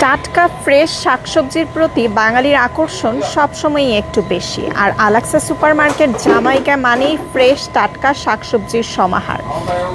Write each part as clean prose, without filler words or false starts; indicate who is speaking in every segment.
Speaker 1: টাটকা ফ্রেশ শাকসবজির প্রতি বাঙালির আকর্ষণ সবসময়ই একটু বেশি, আর আলাক্সা সুপার মার্কেট জামাইকা মানেই ফ্রেশ টাটকা শাকসবজির সমাহার।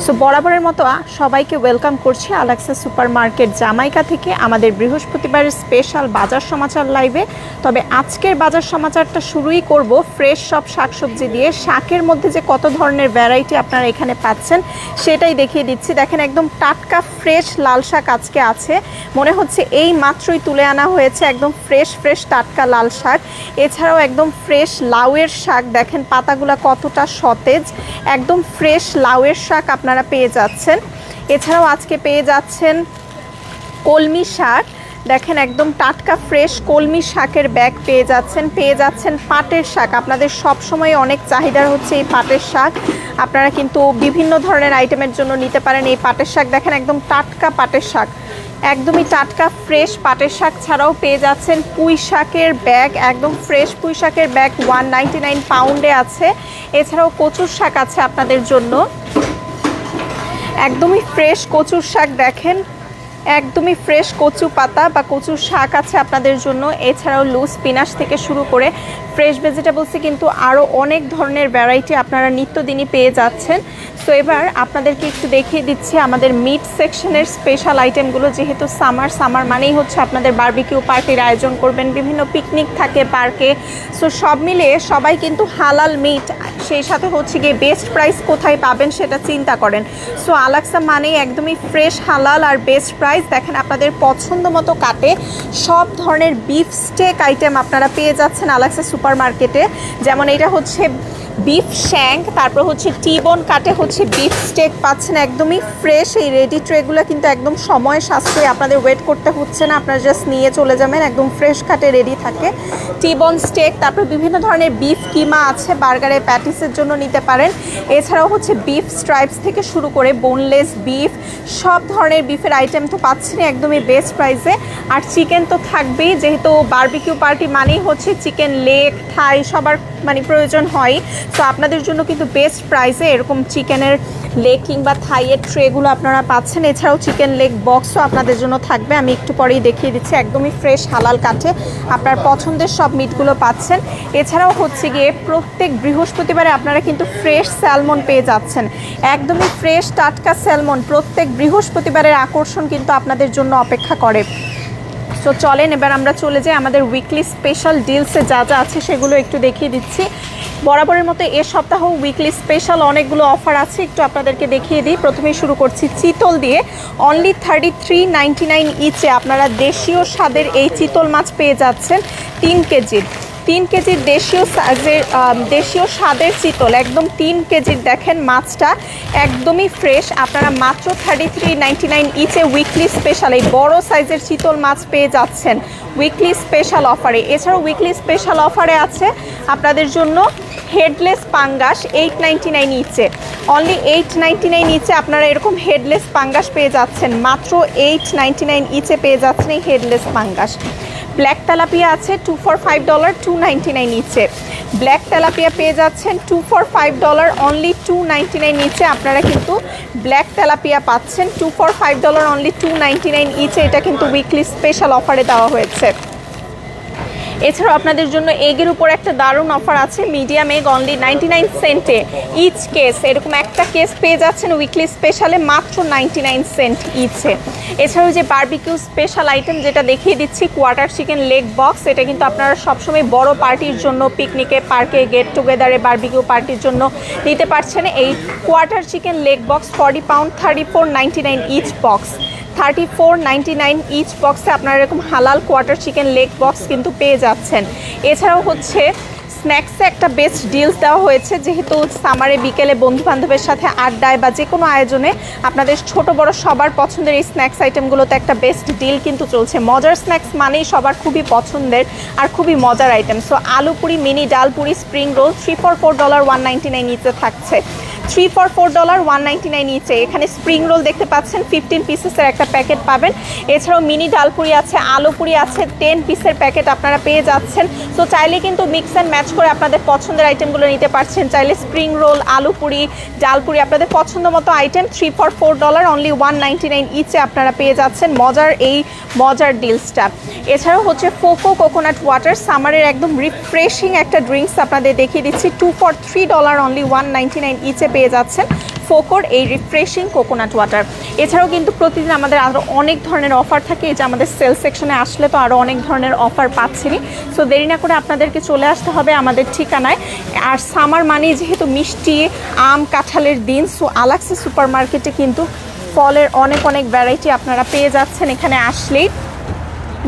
Speaker 1: সো বরাবরের মতো সবাইকে ওয়েলকাম করছি আলাক্সা সুপার মার্কেট জামাইকা থেকে আমাদের বৃহস্পতিবারের স্পেশাল বাজার সমাচার লাইভে। তবে আজকের বাজার সমাচারটা শুরুই করব ফ্রেশ সব শাকসবজি দিয়ে। শাকের মধ্যে যে কত ধরনের ভ্যারাইটি আপনারা এখানে পাচ্ছেন সেটাই দেখিয়ে দিচ্ছি। দেখেন একদম টাটকা ফ্রেশ লাল শাক আজকে আছে, মনে হচ্ছে এই মাত্রই তুলে আনা হয়েছে, একদম ফ্রেশ টাটকা লাল শাক। এছাড়াও একদম ফ্রেশ লাউয়ের শাক, দেখেন পাতাগুলো কতটা সতেজ, একদম ফ্রেশ লাউয়ের শাক আপনারা পেয়ে যাচ্ছেন। এছাড়াও আজকে পেয়ে যাচ্ছেন কলমি শাক, দেখেন একদম টাটকা ফ্রেশ কলমি শাকের ব্যাগ পেয়ে যাচ্ছেন পাটের শাক। আপনাদের সব সময় অনেক চাহিদার হচ্ছে এই পাটের শাক, আপনারা কিন্তু বিভিন্ন ধরনের আইটেমের জন্য নিতে পারেন এই পাটের শাক। দেখেন একদম টাটকা পাটের শাক, একদমই টাটকা ফ্রেশ পাটের শাক। ছাড়াও পেয়ে যাচ্ছেন পুঁই শাকের ব্যাগ, একদম ফ্রেশ পুঁই শাকের ব্যাগ 199 পাউন্ডে আছে। এছাড়াও কচুর শাক আছে আপনাদের জন্য, একদমই ফ্রেশ কচুর শাক, দেখেন একদমই ফ্রেশ কচু পাতা বা কচুর শাক আছে আপনাদের জন্য। এছাড়াও লুজ স্পিনাচ থেকে শুরু করে ফ্রেশ ভেজিটেবলসে কিন্তু আরও অনেক ধরনের ভ্যারাইটি আপনারা নিত্যদিনই পেয়ে যাচ্ছেন। সো এবার আপনাদেরকে একটু দেখিয়ে দিচ্ছি আমাদের মিট সেকশনের স্পেশাল আইটেমগুলো। যেহেতু সামার মানেই হচ্ছে আপনাদের বারবিকিউ পার্টির আয়োজন করবেন, বিভিন্ন পিকনিক থাকে পার্কে। সো সব মিলিয়ে সবাই কিন্তু হালাল মিট, সেই সাথে হচ্ছে গিয়ে বেস্ট প্রাইস কোথায় পাবেন সেটা চিন্তা করেন। সো আলাক্সা মানেই একদমই ফ্রেশ হালাল আর বেস্ট প্রাইস। দেখেন আপনাদের পছন্দ মতো কাটে সব ধরনের বিফ স্টেক আইটেম আপনারা পেয়ে যাচ্ছেন আলাক্সা সুপার মার্কেটে। যেমন এটা হচ্ছে বিফ শ্যাঙ্ক, তারপর হচ্ছে টিবোন কাটে হচ্ছে বিফ স্টেক পাচ্ছেন একদমই ফ্রেশ। এই রেডি ট্রেগুলো কিন্তু একদম সময় সাশ্রয়ী, আপনাদের ওয়েট করতে হচ্ছে না, আপনারা জাস্ট নিয়ে চলে যাবেন, একদম ফ্রেশ কাটে রেডি থাকে টিবোন স্টেক। তারপর বিভিন্ন ধরনের বিফ কিমা আছে, বার্গারে প্যাটিসের জন্য নিতে পারেন। এছাড়াও হচ্ছে বিফ স্ট্রাইপস থেকে শুরু করে বোনলেস বিফ, সব ধরনের বিফের আইটেম তো পাচ্ছেন একদমই বেস্ট প্রাইসে। আর চিকেন তো থাকবেই, যেহেতু বারবিকিউ পার্টি মানেই হচ্ছে চিকেন লেগ থাই সবার প্রয়োজন হয়। সো আপনাদের জন্য কিন্তু বেস্ট প্রাইসে এরকম চিকেনের লেগ কিংবা থাইয়ের ট্রেগুলো আপনারা পাচ্ছেন। এছাড়াও চিকেন লেগ বক্সও আপনাদের জন্য থাকবে, আমি একটু পরেই দেখিয়ে দিচ্ছি। একদমই ফ্রেশ হালাল কাঠে আপনার পছন্দের সব মিটগুলো পাচ্ছেন। এছাড়াও হচ্ছে গিয়ে প্রত্যেক বৃহস্পতিবারে আপনারা কিন্তু ফ্রেশ স্যালমন পেয়ে যাচ্ছেন, একদমই ফ্রেশ টাটকা স্যালমন। প্রত্যেক বৃহস্পতিবারের আকর্ষণ কিন্তু আপনাদের জন্য অপেক্ষা করে। সো চলেন এবার আমরা চলে যাই আমাদের উইকলি স্পেশাল ডিলসে যা যা আছে সেগুলো একটু দেখিয়ে দিচ্ছি। বরাবরের মতো এ সপ্তাহ উইকলি স্পেশাল অনেকগুলো অফার আছে, একটু আপনাদেরকে দেখিয়ে দিই। প্রথমেই শুরু করছি চিতল দিয়ে। অনলি 33.99 ইচে আপনারা দেশীয় স্বাদের এই চিতল মাছ পেয়ে যাচ্ছেন 3 কেজির দেশীয় স্বাদের চিতল, একদম 3 কেজির। দেখেন মাছটা একদমই ফ্রেশ, আপনারা মাত্র 33.99 ইচে উইকলি স্পেশাল এই বড় সাইজের চিতল মাছ পেয়ে যাচ্ছেন উইকলি স্পেশাল অফারে। এছাড়াও উইকলি স্পেশাল অফারে আছে আপনাদের জন্য হেডলেস পাঙ্গাস 8.99 ইচে। অনলি 8.99 ইচে আপনারা এরকম হেডলেস পাঙ্গাস পেয়ে যাচ্ছেন, মাত্র 8.99 ইচে পেয়ে যাচ্ছেন এই হেডলেস পাঙ্গাস। ব্ল্যাক তেলাপিয়া আছে $2 for $5 $2.99 ইচে। ব্ল্যাক তেলাপিয়া পেয়ে যাচ্ছেন $2 for $5 অনলি $2.99 ইচে। আপনারা কিন্তু ব্ল্যাক তেলাপিয়া পাচ্ছেন $2 for $5 অনলি $2.99 ইচে। এটা কিন্তু উইকলি স্পেশাল অফারে দেওয়া হয়েছে। এছাড়াও আপনাদের জন্য এগের উপর একটা দারুণ অফার আছে, মিডিয়াম এগ অনলি 99 সেন্টে ইচ কেস। এরকম একটা কেস পেয়ে যাচ্ছেন উইকলি স্পেশালে মাত্র 99 সেন্ট ইচে। এছাড়াও যে বারবিকিউ স্পেশাল আইটেম যেটা দেখিয়ে দিচ্ছি কোয়ার্টার চিকেন লেগ বক্স, এটা কিন্তু আপনারা সবসময় বড় পার্টির জন্য, পিকনিকে, পার্কে, গেট টুগেদারে বারবিকিউ পার্টির জন্য নিতে পারছেন। এই quarter chicken leg box 40 pound 34.99 each box, 34.99 each বক্সে আপনারা এরকম হালাল কোয়ার্টার চিকেন লেগ বক্স কিন্তু পেয়ে যাচ্ছেন। এছাড়াও হচ্ছে স্ন্যাক্সে একটা বেস্ট ডিলস দেওয়া হয়েছে, যেহেতু সামারে বিকেলে বন্ধুবান্ধবের সাথে আড্ডায় বা যে কোনো আয়োজনে আপনাদের ছোট বড় সবার পছন্দের এই স্ন্যাক্স আইটেমগুলোতে একটা বেস্ট ডিল কিন্তু চলছে। মজার স্ন্যাক্স মানেই সবার খুবই পছন্দের আর খুবই মজার আইটেম। সো আলু পুরি, মিনি ডাল পুরি, স্প্রিং রোল $3 for $4 $1.99 ইচে থাকছে। 3 for $4 $1.99 ইচে। এখানে স্প্রিং রোল দেখতে পাচ্ছেন 15 পিসেসের একটা প্যাকেট পাবেন। এছাড়াও মিনি ডালপুরি আছে, আলু পুরি আছে, 10 পিসের প্যাকেট আপনারা পেয়ে যাচ্ছেন। সো চাইলে কিন্তু মিক্স অ্যান্ড ম্যাচ করে আপনাদের পছন্দের আইটেমগুলো নিতে পারছেন। চাইলে স্প্রিং রোল, আলু পুরি, ডালপুরি আপনাদের পছন্দ মতো আইটেম 3 for $4 অনলি $1.99 ইচে আপনারা পেয়ে যাচ্ছেন মজার ডিলসটা। এছাড়াও হচ্ছে ফোকো কোকোনাট ওয়াটার, সামারের একদম রিফ্রেশিং একটা ড্রিঙ্কস আপনাদের দেখিয়ে দিচ্ছি। 2 for $3 অনলি $1.99 ইচে পেয়ে যাচ্ছেন ফোকোর এই রিফ্রেশিং কোকোনাট ওয়াটার। এছাড়াও কিন্তু প্রতিদিন আমাদের আরও অনেক ধরনের অফার থাকে, এই যে আমাদের সেল সেকশনে আসলে তো আরও অনেক ধরনের অফার পাচ্ছেনই। সো দেরি না করে আপনাদেরকে চলে আসতে হবে আমাদের ঠিকানায়। আর সামার মানে যেহেতু মিষ্টি আম কাঁঠালের দিন, সো আলাক্সি সুপার মার্কেটে কিন্তু ফলের অনেক ভ্যারাইটি আপনারা পেয়ে যাচ্ছেন এখানে আসলেই।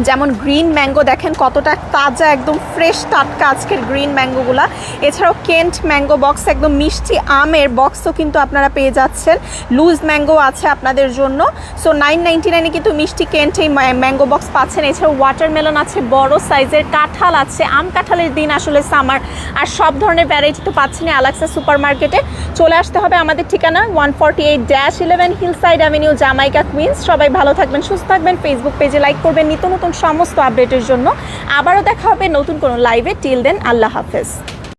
Speaker 1: যেমন গ্রিন ম্যাঙ্গো দেখেন কতটা তাজা, একদম ফ্রেশ টাটকা আজকের গ্রিন ম্যাঙ্গোগুলা। এছাড়াও কেন্ট ম্যাঙ্গো বক্স, একদম মিষ্টি আমের বক্সও কিন্তু আপনারা পেয়ে যাচ্ছেন। লুজ ম্যাঙ্গো আছে আপনাদের জন্য। সো $9.99 কিন্তু মিষ্টি কেন্ট এই ম্যাঙ্গো বক্স পাচ্ছেন। এছাড়াও ওয়াটারমেলন আছে বড় সাইজের, কাঁঠাল আছে, আম কাঁঠালের দিন আসলে সামার, আর সব ধরনের ভ্যারাইটি তো পাচ্ছেন আলাক্সা সুপার মার্কেটে। চলে আসতে হবে আমাদের ঠিকানা 148-11 হিলসাইড অ্যাভিনিউ, জামাইকা, কুইন্স। সবাই ভালো থাকবেন, সুস্থ থাকবেন। ফেসবুক পেজে লাইক করবেন নিত্য নতুন সমস্ত আপডেটের জন্য। আবারও দেখা হবে নতুন কোনো লাইভে। টিল দেন, আল্লাহ হাফেজ।